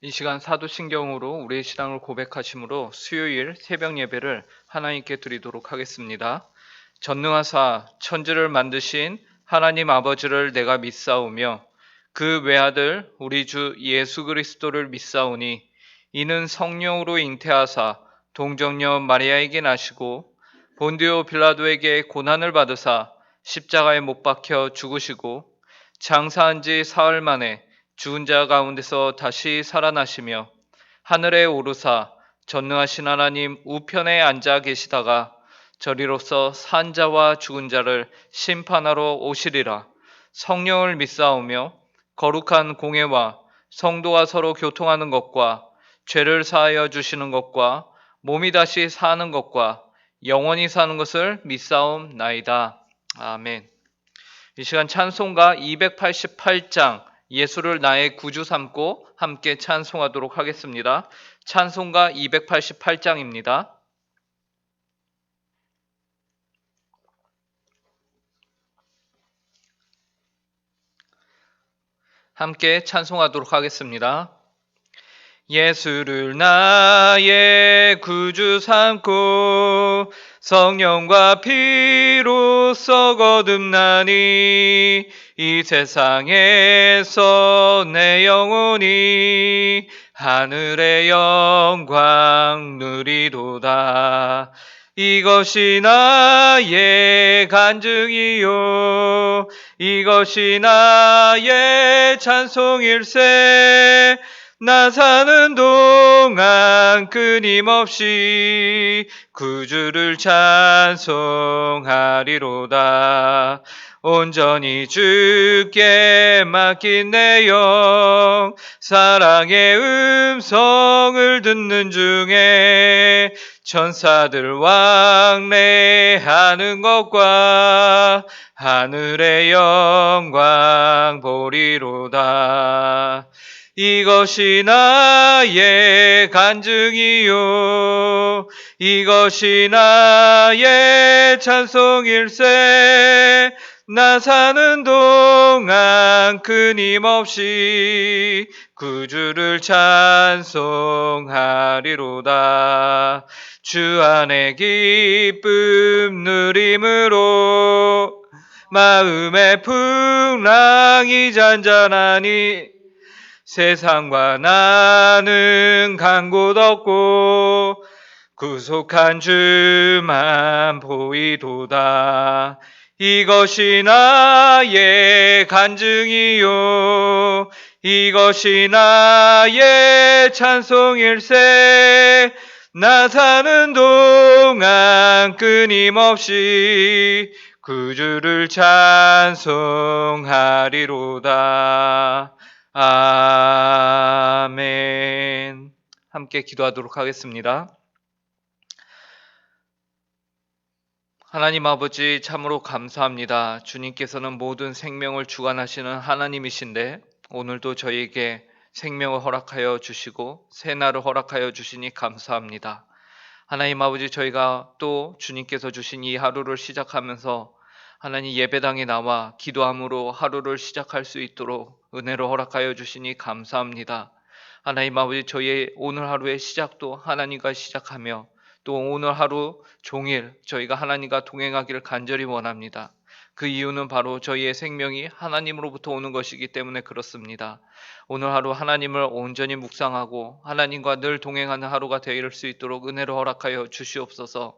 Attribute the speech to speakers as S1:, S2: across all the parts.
S1: 이 시간 사도신경으로 우리의 신앙을 고백하심으로 수요일 새벽 예배를 하나님께 드리도록 하겠습니다. 전능하사 천지를 만드신 하나님 아버지를 내가 믿사오며 그 외아들 우리 주 예수 그리스도를 믿사오니 이는 성령으로 잉태하사 동정녀 마리아에게 나시고 본디오 빌라도에게 고난을 받으사 십자가에 못 박혀 죽으시고 장사한 지 사흘 만에 죽은 자 가운데서 다시 살아나시며 하늘에 오르사 전능하신 하나님 우편에 앉아 계시다가 저리로서 산 자와 죽은 자를 심판하러 오시리라. 성령을 믿사오며 거룩한 공예와 성도가 서로 교통하는 것과 죄를 사하여 주시는 것과 몸이 다시 사는 것과 영원히 사는 것을 믿사옵나이다. 아멘. 이 시간 찬송가 288장 예수를 나의 구주 삼고 함께 찬송하도록 하겠습니다. 찬송가 288장입니다. 함께 찬송하도록 하겠습니다. 예수를 나의 구주 삼고 성령과 피로써 거듭나니 이 세상에서 내 영혼이 하늘의 영광 누리도다. 이것이 나의 간증이요 이것이 나의 찬송일세. 나 사는 동안 끊임없이 구주를 찬송하리로다. 온전히 주께 맡긴 내 영 사랑의 음성을 듣는 중에 천사들 왕래하는 것과 하늘의 영광 보리로다. 이것이 나의 간증이요 이것이 나의 찬송일세. 나 사는 동안 끊임없이 구주를 찬송하리로다. 주 안에 기쁨 누림으로 마음의 풍랑이 잔잔하니 세상과 나는 간 곳 없고 구속한 주만 보이도다. 이것이 나의 간증이요 이것이 나의 찬송일세. 나 사는 동안 끊임없이 구주를 찬송하리로다. 아멘. 함께 기도하도록 하겠습니다. 하나님 아버지 참으로 감사합니다. 주님께서는 모든 생명을 주관하시는 하나님이신데 오늘도 저희에게 생명을 허락하여 주시고 새날을 허락하여 주시니 감사합니다. 하나님 아버지 저희가 또 주님께서 주신 이 하루를 시작하면서 하나님 예배당에 나와 기도함으로 하루를 시작할 수 있도록 은혜를 허락하여 주시니 감사합니다. 하나님 아버지 저희의 오늘 하루의 시작도 하나님과 시작하며 또 오늘 하루 종일 저희가 하나님과 동행하기를 간절히 원합니다. 그 이유는 바로 저희의 생명이 하나님으로부터 오는 것이기 때문에 그렇습니다. 오늘 하루 하나님을 온전히 묵상하고 하나님과 늘 동행하는 하루가 되을 수 있도록 은혜를 허락하여 주시옵소서.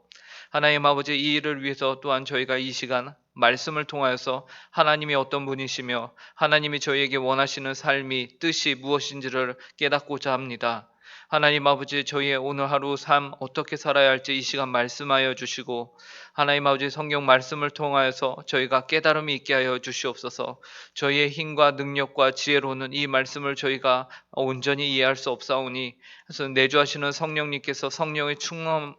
S1: 하나님 아버지 이 일을 위해서 또한 저희가 이 시간 말씀을 통하여서 하나님이 어떤 분이시며 하나님이 저희에게 원하시는 삶이 뜻이 무엇인지를 깨닫고자 합니다. 하나님 아버지 저희의 오늘 하루 삶 어떻게 살아야 할지 이 시간 말씀하여 주시고 하나님 아버지 성경 말씀을 통하여서 저희가 깨달음이 있게 하여 주시옵소서. 저희의 힘과 능력과 지혜로는 이 말씀을 저희가 온전히 이해할 수 없사오니 그래서 내주하시는 성령님께서 성령의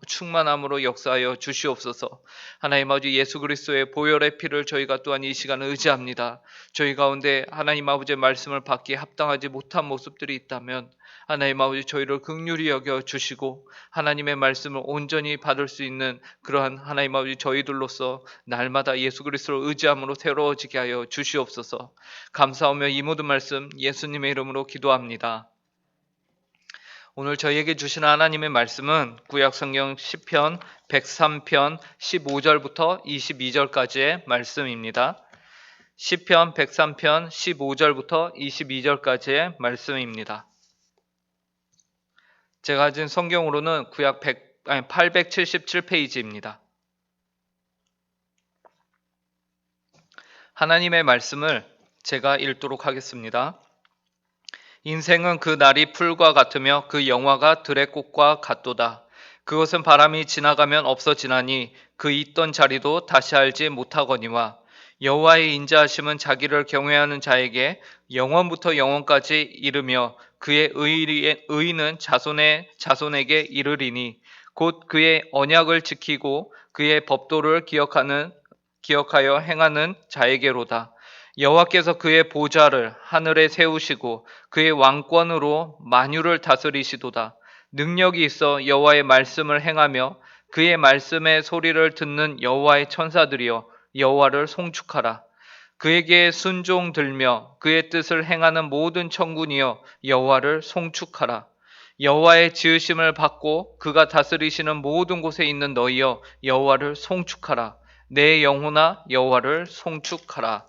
S1: 충만함으로 역사하여 주시옵소서. 하나님 아버지 예수 그리스도의 보혈의 피를 저희가 또한 이 시간 의지합니다. 저희 가운데 하나님 아버지의 말씀을 받기에 합당하지 못한 모습들이 있다면 하나님 아버지 저희를 긍휼히 여겨 주시고 하나님의 말씀을 온전히 받을 수 있는 그러한 하나님 아버지 저희들로서 날마다 예수 그리스도를 의지함으로 새로워지게 하여 주시옵소서. 감사하며 이 모든 말씀 예수님의 이름으로 기도합니다. 오늘 저희에게 주시는 하나님의 말씀은 구약성경 시편 103편 15절부터 22절까지의 말씀입니다. 시편 103편 15절부터 22절까지의 말씀입니다. 제가 가진 성경으로는 구약 877페이지입니다. 하나님의 말씀을 제가 읽도록 하겠습니다. 인생은 그 날이 풀과 같으며 그 영화가 들의 꽃과 같도다. 그것은 바람이 지나가면 없어지나니 그 있던 자리도 다시 알지 못하거니와 여호와의 인자하심은 자기를 경외하는 자에게 영원부터 영원까지 이르며 그의 의는 자손에게 이르리니 곧 그의 언약을 지키고 그의 법도를 기억하여 행하는 자에게로다. 여호와께서 그의 보좌를 하늘에 세우시고 그의 왕권으로 만유를 다스리시도다. 능력이 있어 여호와의 말씀을 행하며 그의 말씀의 소리를 듣는 여호와의 천사들이여 여호와를 송축하라. 그에게 순종 들며 그의 뜻을 행하는 모든 천군이여 여호와를 송축하라. 여호와의 지으심을 받고 그가 다스리시는 모든 곳에 있는 너희여 여호와를 송축하라. 내 영혼아 여호와를 송축하라.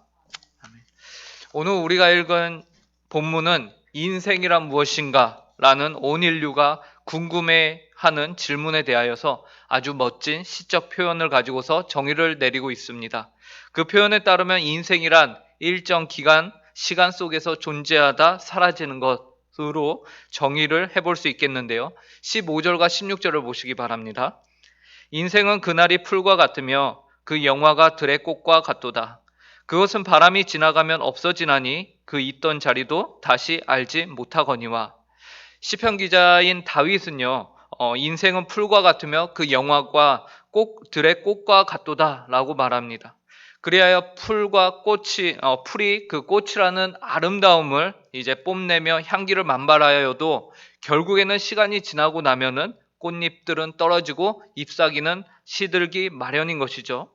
S1: 오늘 우리가 읽은 본문은 인생이란 무엇인가? 라는 온 인류가 궁금해하는 질문에 대하여서 아주 멋진 시적 표현을 가지고서 정의를 내리고 있습니다. 그 표현에 따르면 인생이란 일정 기간, 시간 속에서 존재하다 사라지는 것으로 정의를 해볼 수 있겠는데요. 15절과 16절을 보시기 바랍니다. 인생은 그날이 풀과 같으며 그 영화가 들의 꽃과 같도다. 그것은 바람이 지나가면 없어지나니 그 있던 자리도 다시 알지 못하거니와. 시편 기자인 다윗은요, 인생은 풀과 같으며 그 영화가 들의 꽃과 같도다 라고 말합니다. 그리하여 풀이 그 꽃이라는 아름다움을 이제 뽐내며 향기를 만발하여도 결국에는 시간이 지나고 나면은 꽃잎들은 떨어지고 잎사귀는 시들기 마련인 것이죠.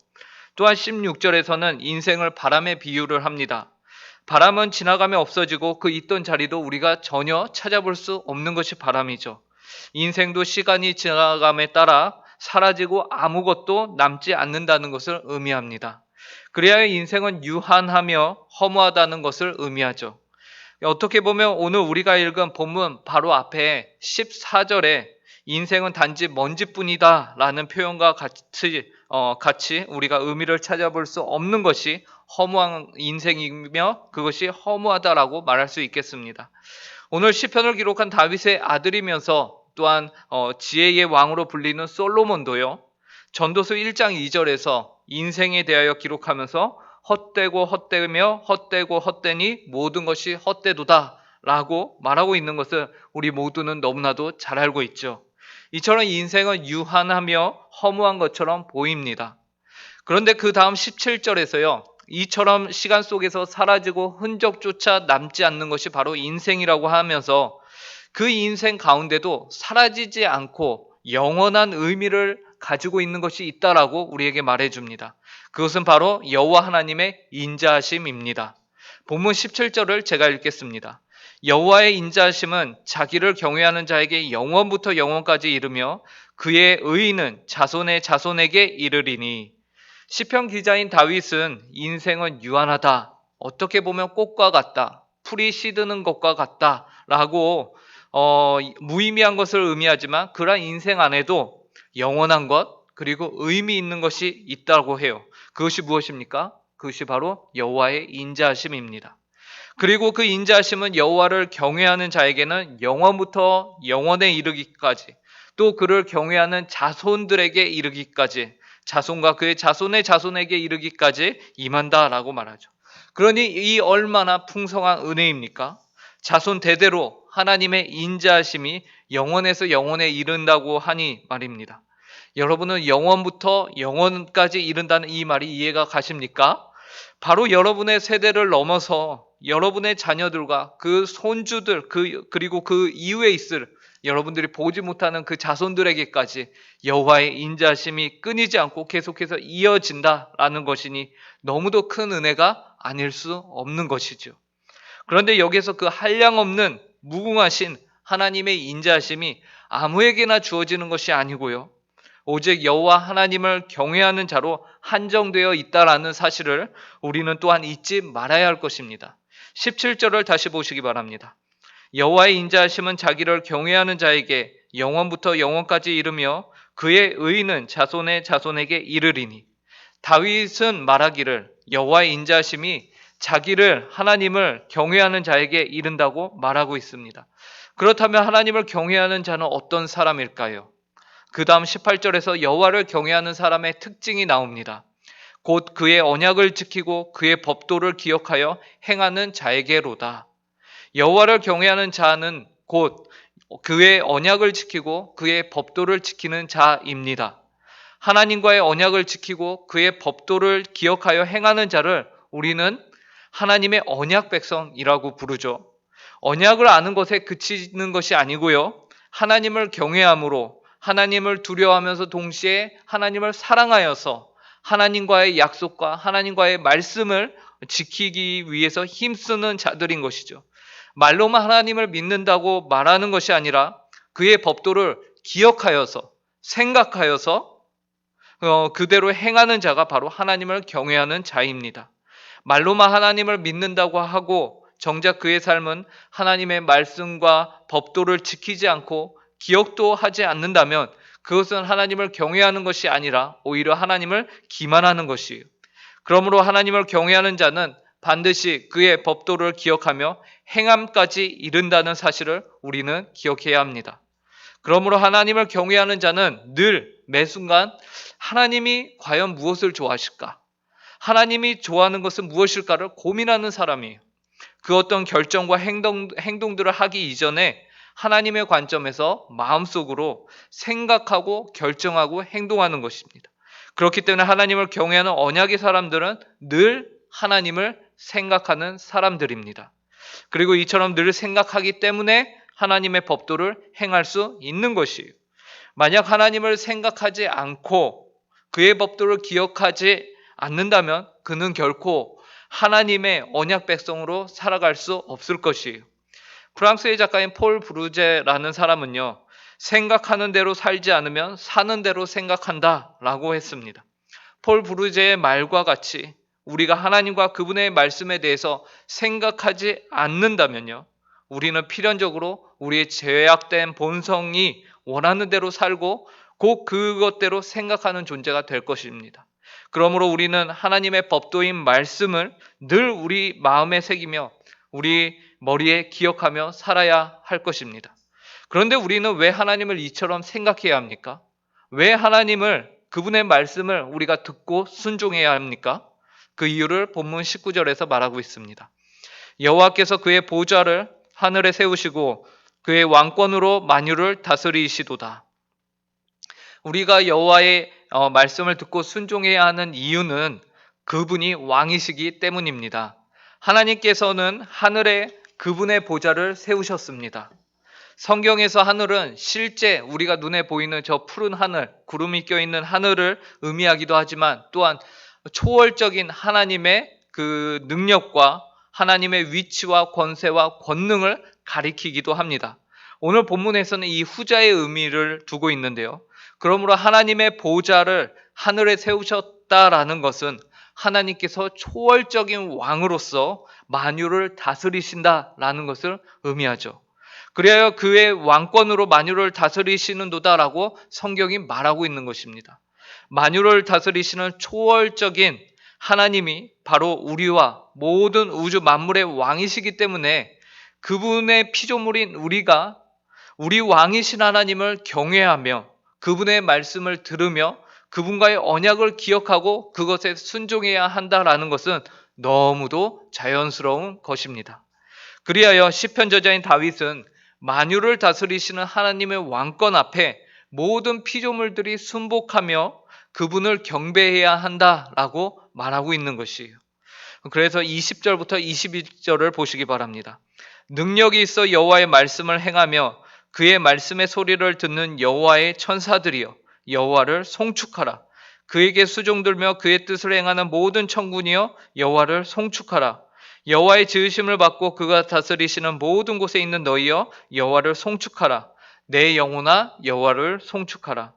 S1: 또한 16절에서는 인생을 바람에 비유를 합니다. 바람은 지나가면 없어지고 그 있던 자리도 우리가 전혀 찾아볼 수 없는 것이 바람이죠. 인생도 시간이 지나감에 따라 사라지고 아무것도 남지 않는다는 것을 의미합니다. 그래야 인생은 유한하며 허무하다는 것을 의미하죠. 어떻게 보면 오늘 우리가 읽은 본문 바로 앞에 14절에 인생은 단지 먼지뿐이다 라는 표현과 같이 우리가 의미를 찾아볼 수 없는 것이 허무한 인생이며 그것이 허무하다라고 말할 수 있겠습니다. 오늘 시편을 기록한 다윗의 아들이면서 또한 지혜의 왕으로 불리는 솔로몬도요. 전도서 1장 2절에서 인생에 대하여 기록하면서 헛되고 헛되며 헛되고 헛되니 모든 것이 헛되도다 라고 말하고 있는 것을 우리 모두는 너무나도 잘 알고 있죠. 이처럼 인생은 유한하며 허무한 것처럼 보입니다. 그런데 그 다음 17절에서요. 이처럼 시간 속에서 사라지고 흔적조차 남지 않는 것이 바로 인생이라고 하면서 그 인생 가운데도 사라지지 않고 영원한 의미를 가지고 있는 것이 있다라고 우리에게 말해줍니다. 그것은 바로 여호와 하나님의 인자하심입니다. 본문 17절을 제가 읽겠습니다. 여호와의 인자하심은 자기를 경외하는 자에게 영원부터 영원까지 이르며 그의 의는 자손의 자손에게 이르리니. 시편 기자인 다윗은 인생은 유한하다. 어떻게 보면 꽃과 같다. 풀이 시드는 것과 같다. 라고 무의미한 것을 의미하지만 그러한 인생 안에도 영원한 것 그리고 의미 있는 것이 있다고 해요. 그것이 무엇입니까? 그것이 바로 여호와의 인자하심입니다. 그리고 그 인자하심은 여호와를 경외하는 자에게는 영원부터 영원에 이르기까지 또 그를 경외하는 자손들에게 이르기까지 자손과 그의 자손의 자손에게 이르기까지 임한다라고 말하죠. 그러니 이 얼마나 풍성한 은혜입니까? 자손 대대로 하나님의 인자하심이 영원에서 영원에 이른다고 하니 말입니다. 여러분은 영원부터 영원까지 이른다는 이 말이 이해가 가십니까? 바로 여러분의 세대를 넘어서 여러분의 자녀들과 그 손주들 그리고 그 이후에 있을 여러분들이 보지 못하는 그 자손들에게까지 여호와의 인자심이 끊이지 않고 계속해서 이어진다라는 것이니 너무도 큰 은혜가 아닐 수 없는 것이죠. 그런데 여기에서 그 한량없는 무궁하신 하나님의 인자하심이 아무에게나 주어지는 것이 아니고요. 오직 여호와 하나님을 경외하는 자로 한정되어 있다라는 사실을 우리는 또한 잊지 말아야 할 것입니다. 17절을 다시 보시기 바랍니다. 여호와의 인자하심은 자기를 경외하는 자에게 영원부터 영원까지 이르며 그의 의는 자손의 자손에게 이르리니. 다윗은 말하기를 여호와의 인자하심이 자기를 하나님을 경외하는 자에게 이른다고 말하고 있습니다. 그렇다면 하나님을 경외하는 자는 어떤 사람일까요? 그 다음 18절에서 여호와를 경외하는 사람의 특징이 나옵니다. 곧 그의 언약을 지키고 그의 법도를 기억하여 행하는 자에게로다. 여호와를 경외하는 자는 곧 그의 언약을 지키고 그의 법도를 지키는 자입니다. 하나님과의 언약을 지키고 그의 법도를 기억하여 행하는 자를 우리는 하나님의 언약 백성이라고 부르죠. 언약을 아는 것에 그치는 것이 아니고요. 하나님을 경외함으로 하나님을 두려워하면서 동시에 하나님을 사랑하여서 하나님과의 약속과 하나님과의 말씀을 지키기 위해서 힘쓰는 자들인 것이죠. 말로만 하나님을 믿는다고 말하는 것이 아니라 그의 법도를 기억하여서 생각하여서 그대로 행하는 자가 바로 하나님을 경외하는 자입니다. 말로만 하나님을 믿는다고 하고 정작 그의 삶은 하나님의 말씀과 법도를 지키지 않고 기억도 하지 않는다면 그것은 하나님을 경외하는 것이 아니라 오히려 하나님을 기만하는 것이에요. 그러므로 하나님을 경외하는 자는 반드시 그의 법도를 기억하며 행함까지 이른다는 사실을 우리는 기억해야 합니다. 그러므로 하나님을 경외하는 자는 늘 매순간 하나님이 과연 무엇을 좋아하실까? 하나님이 좋아하는 것은 무엇일까를 고민하는 사람이에요. 그 어떤 결정과 행동들을 하기 이전에 하나님의 관점에서 마음속으로 생각하고 결정하고 행동하는 것입니다. 그렇기 때문에 하나님을 경외하는 언약의 사람들은 늘 하나님을 생각하는 사람들입니다. 그리고 이처럼 늘 생각하기 때문에 하나님의 법도를 행할 수 있는 것이에요. 만약 하나님을 생각하지 않고 그의 법도를 기억하지 않는다면 그는 결코 하나님의 언약 백성으로 살아갈 수 없을 것이에요. 프랑스의 작가인 폴 브루제라는 사람은요, 생각하는 대로 살지 않으면 사는 대로 생각한다 라고 했습니다. 폴 브루제의 말과 같이 우리가 하나님과 그분의 말씀에 대해서 생각하지 않는다면요, 우리는 필연적으로 우리의 죄악된 본성이 원하는 대로 살고 곧 그것대로 생각하는 존재가 될 것입니다. 그러므로 우리는 하나님의 법도인 말씀을 늘 우리 마음에 새기며 우리 머리에 기억하며 살아야 할 것입니다. 그런데 우리는 왜 하나님을 이처럼 생각해야 합니까? 왜 하나님을 그분의 말씀을 우리가 듣고 순종해야 합니까? 그 이유를 본문 19절에서 말하고 있습니다. 여호와께서 그의 보좌를 하늘에 세우시고 그의 왕권으로 만유를 다스리시도다. 우리가 여호와의 말씀을 듣고 순종해야 하는 이유는 그분이 왕이시기 때문입니다. 하나님께서는 하늘에 그분의 보좌를 세우셨습니다. 성경에서 하늘은 실제 우리가 눈에 보이는 저 푸른 하늘, 구름이 껴있는 하늘을 의미하기도 하지만 또한 초월적인 하나님의 그 능력과 하나님의 위치와 권세와 권능을 가리키기도 합니다. 오늘 본문에서는 이 후자의 의미를 두고 있는데요. 그러므로 하나님의 보좌를 하늘에 세우셨다라는 것은 하나님께서 초월적인 왕으로서 만유를 다스리신다라는 것을 의미하죠. 그래야 그의 왕권으로 만유를 다스리시는도다라고 성경이 말하고 있는 것입니다. 만유를 다스리시는 초월적인 하나님이 바로 우리와 모든 우주 만물의 왕이시기 때문에 그분의 피조물인 우리가 우리 왕이신 하나님을 경외하며 그분의 말씀을 들으며 그분과의 언약을 기억하고 그것에 순종해야 한다라는 것은 너무도 자연스러운 것입니다. 그리하여 시편 저자인 다윗은 만유를 다스리시는 하나님의 왕권 앞에 모든 피조물들이 순복하며 그분을 경배해야 한다라고 말하고 있는 것이에요. 그래서 20절부터 22절을 보시기 바랍니다. 능력이 있어 여호와의 말씀을 행하며 그의 말씀의 소리를 듣는 여호와의 천사들이여 여호와를 송축하라. 그에게 수종들며 그의 뜻을 행하는 모든 천군이여 여호와를 송축하라. 여호와의 지으심을 받고 그가 다스리시는 모든 곳에 있는 너희여 여호와를 송축하라. 내 영혼아 여호와를 송축하라.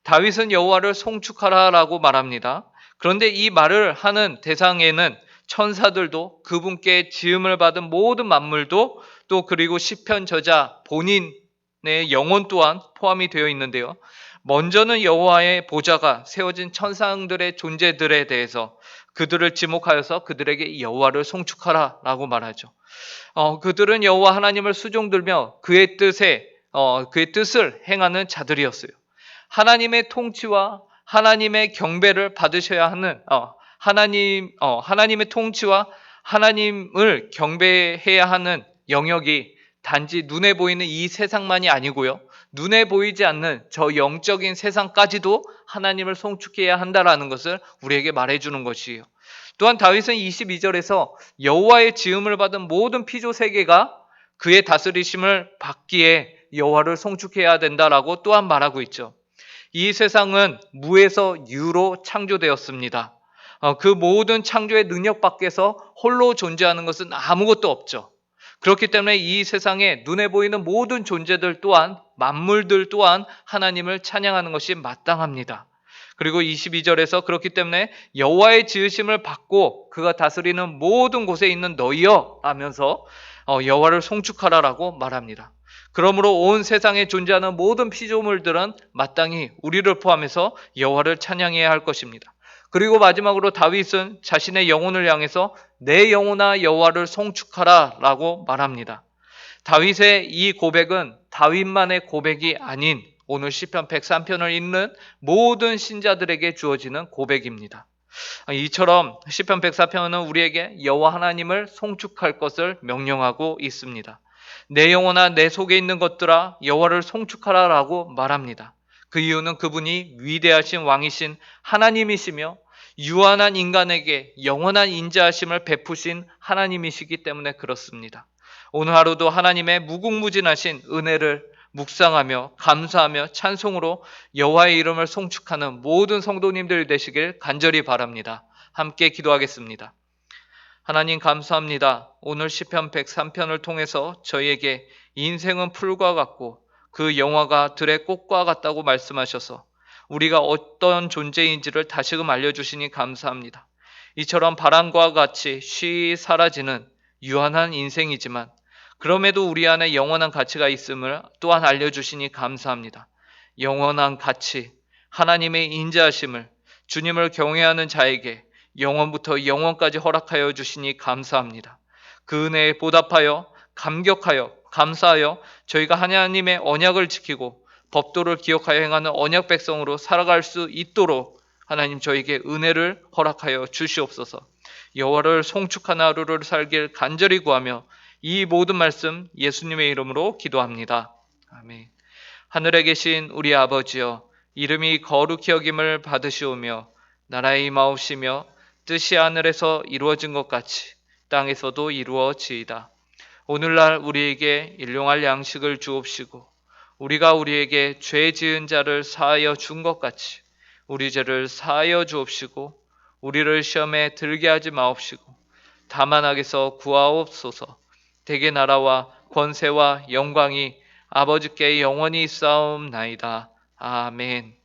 S1: 다윗은 여호와를 송축하라라고 말합니다. 그런데 이 말을 하는 대상에는 천사들도 그분께 지음을 받은 모든 만물도 또 그리고 시편 저자 본인의 영혼 또한 포함이 되어 있는데요. 먼저는 여호와의 보좌가 세워진 천상들의 존재들에 대해서 그들을 지목하여서 그들에게 여호와를 송축하라라고 말하죠. 그들은 여호와 하나님을 수종들며 그의 뜻을 행하는 자들이었어요. 하나님의 통치와 하나님의 경배를 받으셔야 하는 하나님의 통치와 하나님을 경배해야 하는 영역이 단지 눈에 보이는 이 세상만이 아니고요. 눈에 보이지 않는 저 영적인 세상까지도 하나님을 송축해야 한다라는 것을 우리에게 말해주는 것이에요. 또한 다윗은 22절에서 여호와의 지음을 받은 모든 피조 세계가 그의 다스리심을 받기에 여호와를 송축해야 된다라고 또한 말하고 있죠. 이 세상은 무에서 유로 창조되었습니다. 그 모든 창조의 능력 밖에서 홀로 존재하는 것은 아무것도 없죠. 그렇기 때문에 이 세상에 눈에 보이는 모든 존재들 또한 만물들 또한 하나님을 찬양하는 것이 마땅합니다. 그리고 22절에서 그렇기 때문에 여호와의 지으심을 받고 그가 다스리는 모든 곳에 있는 너희여 하면서 여호와를 송축하라라고 말합니다. 그러므로 온 세상에 존재하는 모든 피조물들은 마땅히 우리를 포함해서 여호와를 찬양해야 할 것입니다. 그리고 마지막으로 다윗은 자신의 영혼을 향해서 내 영혼아 여호와를 송축하라라고 말합니다. 다윗의 이 고백은 다윗만의 고백이 아닌 오늘 시편 103편을 읽는 모든 신자들에게 주어지는 고백입니다. 이처럼 시편 104편은 우리에게 여호와 하나님을 송축할 것을 명령하고 있습니다. 내 영혼아 내 속에 있는 것들아 여호와를 송축하라라고 말합니다. 그 이유는 그분이 위대하신 왕이신 하나님이시며 유한한 인간에게 영원한 인자하심을 베푸신 하나님이시기 때문에 그렇습니다. 오늘 하루도 하나님의 무궁무진하신 은혜를 묵상하며 감사하며 찬송으로 여호와의 이름을 송축하는 모든 성도님들 되시길 간절히 바랍니다. 함께 기도하겠습니다. 하나님 감사합니다. 오늘 시편 103편을 통해서 저희에게 인생은 풀과 같고 그 영화가 들의 꽃과 같다고 말씀하셔서 우리가 어떤 존재인지를 다시금 알려주시니 감사합니다. 이처럼 바람과 같이 쉬이 사라지는 유한한 인생이지만 그럼에도 우리 안에 영원한 가치가 있음을 또한 알려주시니 감사합니다. 영원한 가치, 하나님의 인자하심을 주님을 경외하는 자에게 영원부터 영원까지 허락하여 주시니 감사합니다. 그 은혜에 보답하여 감격하여 감사하여 저희가 하나님의 언약을 지키고 법도를 기억하여 행하는 언약 백성으로 살아갈 수 있도록 하나님 저에게 은혜를 허락하여 주시옵소서. 여호와를 송축하는 하루를 살길 간절히 구하며 이 모든 말씀 예수님의 이름으로 기도합니다. 아멘. 하늘에 계신 우리 아버지여 이름이 거룩히 여김을 받으시오며 나라의 임하옵시며 뜻이 하늘에서 이루어진 것 같이 땅에서도 이루어지이다. 오늘날 우리에게 일용할 양식을 주옵시고 우리가 우리에게 죄 지은 자를 사하여 준 것 같이 우리 죄를 사하여 주옵시고 우리를 시험에 들게 하지 마옵시고 다만 악에서 구하옵소서. 대개 나라와 권세와 영광이 아버지께 영원히 있사옵나이다. 아멘.